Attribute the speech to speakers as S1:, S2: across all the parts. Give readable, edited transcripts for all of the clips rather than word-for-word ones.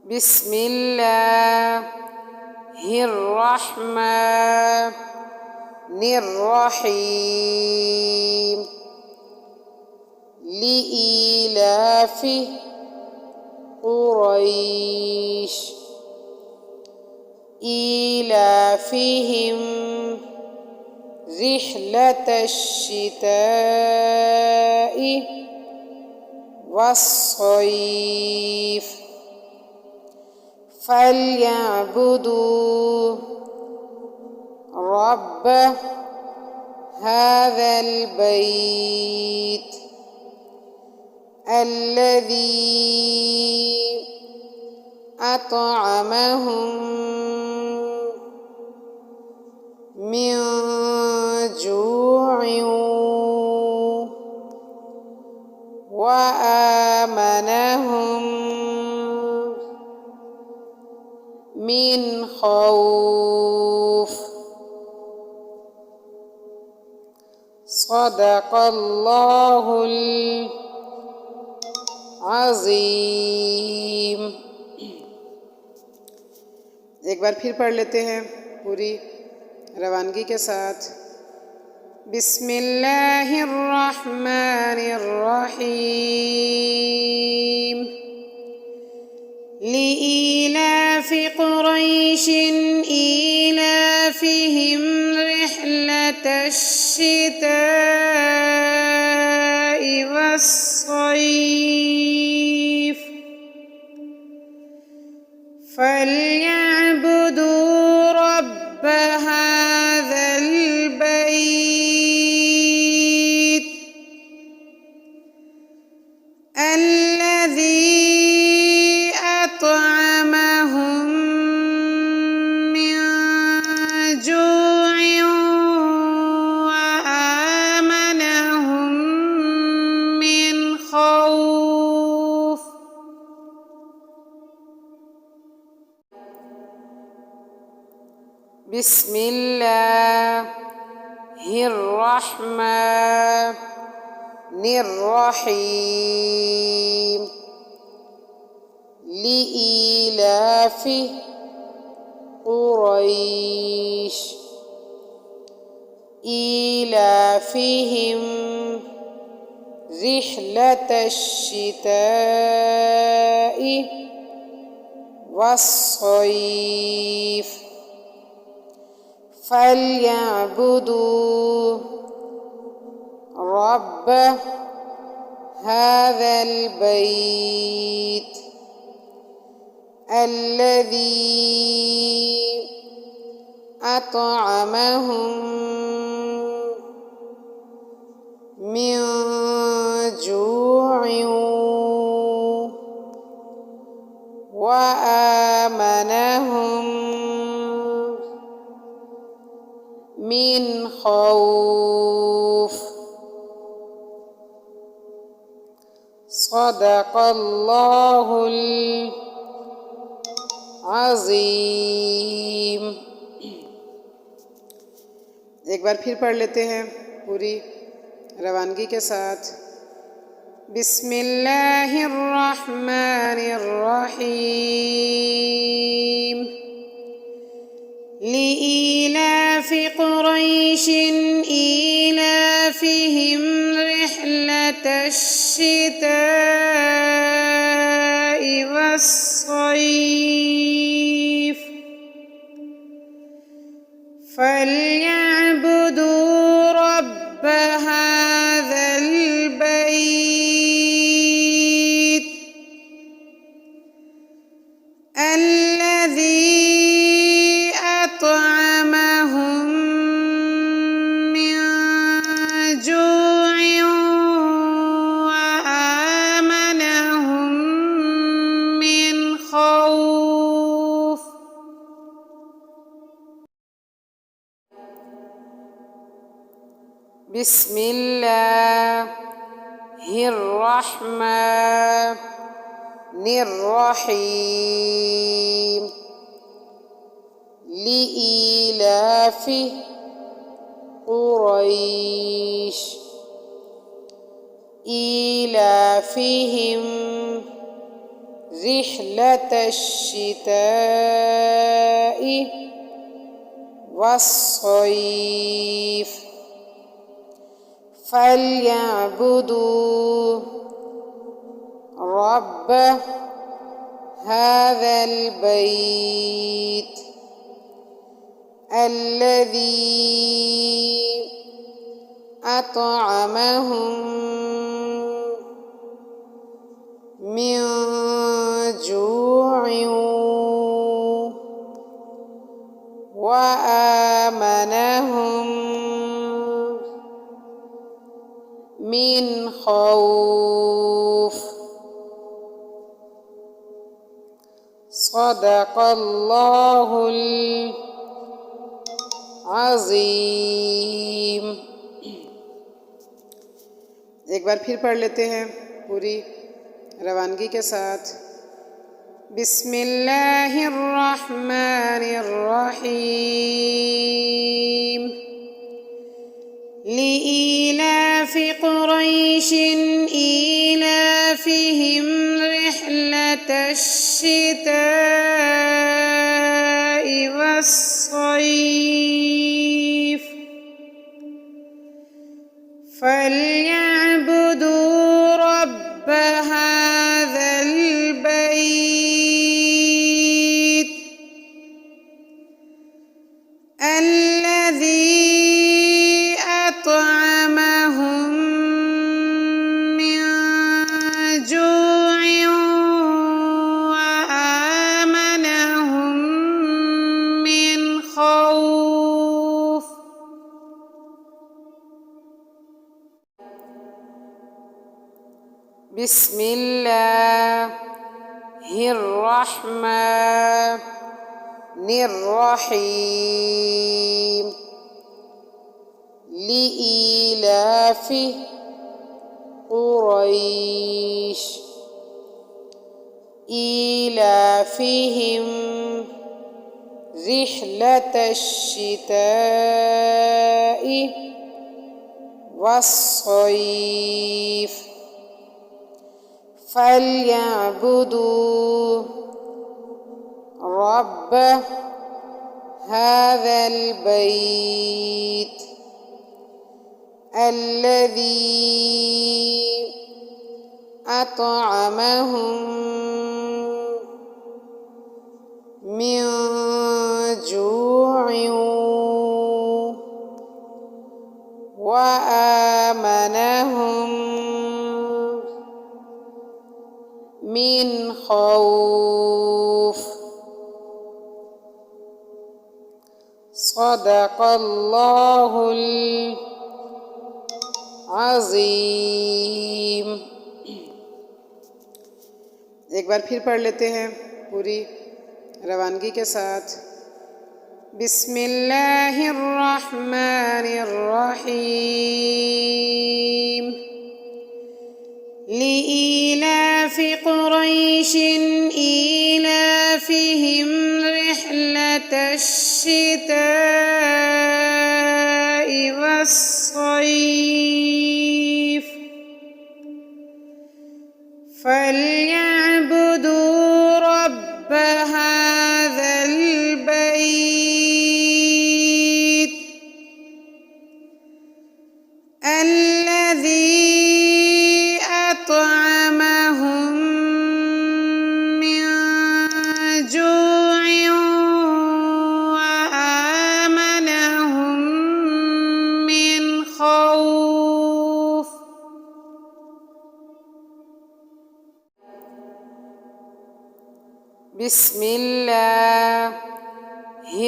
S1: بسم الله الرحمن الرحيم لإيلاف قريش إيلافهم رحلة الشتاء والصيف فليعبدوا رب هذا البيت الذي أطعمهم من جوع وآمنهم من خوف. صدق الله العظीम। एक बार फिर पढ़ लेते हैं पूरी रवानगी के साथ। बिस्मिल्लाहिर्रहमानिर्रहीम لإيلاف قريش إيلافهم رحلة الشتاء والصيف فليعبدوا رب هذا البيت الذي أطعمهم من جوع وآمنهم من خوف. بسم الله الرحمن الرحيم لإيلاف قريش إيلافهم رحلة الشتاء والصيف فليعبدوا رب هذا البيت الذي أطعمهم من جوع وآمنهم من خوف. صدق الله العظीम। एक बार फिर पढ़ लेते हैं पूरी रवानगी के साथ। बिस्मिल्लाहिर्रहमानिर्रहीम لإيلاف قريش إيلافهم رحلة الشتاء والصيف فليعبدوا رب هذا البيت الذي أطعمهم من جوع وآمنهم من خوف. بسم الله الرحمن الرحيم لإيلاف قريش إيلافهم رحلة الشتاء والصيف فليعبدوا رب هذا البيت الذي أطعمهم من جوع وآمنهم من خوف. صدق الله العظीम। एक बार फिर पढ़ लेते हैं पूरी रवानगी के साथ। बिस्मिल्लाहिर्रहमानिर्रहीम। लिईलाफ कुरैश ईलाफिहिम रिहलतश शिताइ वस्सैफ فليعبدوا رب هذا البيت الذي أطعمهم من جوع وآمنهم من خوف. بسم الله الرحمن الرحيم. لإيلاف قريش إيلافهم رحلة الشتاء والصيف فليعبدوا رب هذا البيت الذي أطعمهم من جوع وآمنهم من خوف. صدق الله العظीम। एक बार फिर पढ़ लेते हैं पूरी रवानगी के साथ। बिस्मिल्लाहिर्रहमानिर्रहीम। لإيلاف قريش إيلافهم رحلة الشتاء والصيف فليعبدوا رب هذا البيت الذي أطعمهم من جوع وآمنهم من خوف. بسم الله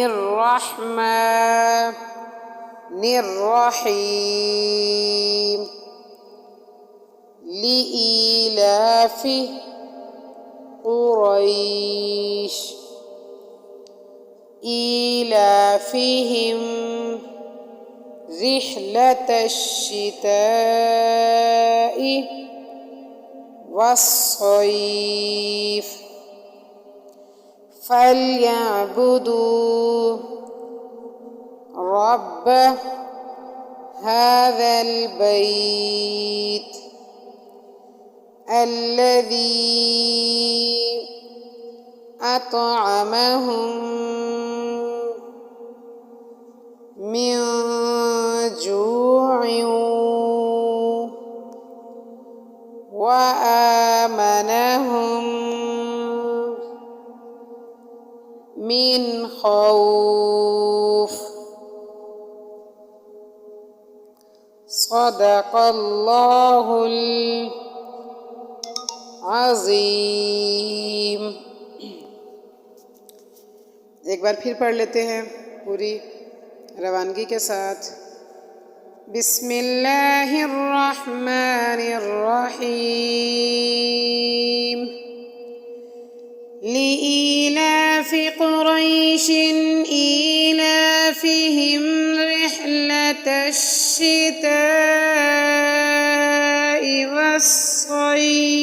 S1: الرحمن الرحيم. لإيلاف قريش إيلافهم رحلة الشتاء والصيف فليعبدوا رب هذا البيت الذي أطعمهم من جوع وآمنهم من خوف. صدق الله العظीम। एक बार फिर पढ़ लेते हैं पूरी रवानगी के साथ। बिस्मिल्लाहिर्रहमानिर्रहीम। लिईलाफ़ क़ुरैश ईलाफ़िहिम रिह्लतश शिताइ वस्सैफ़।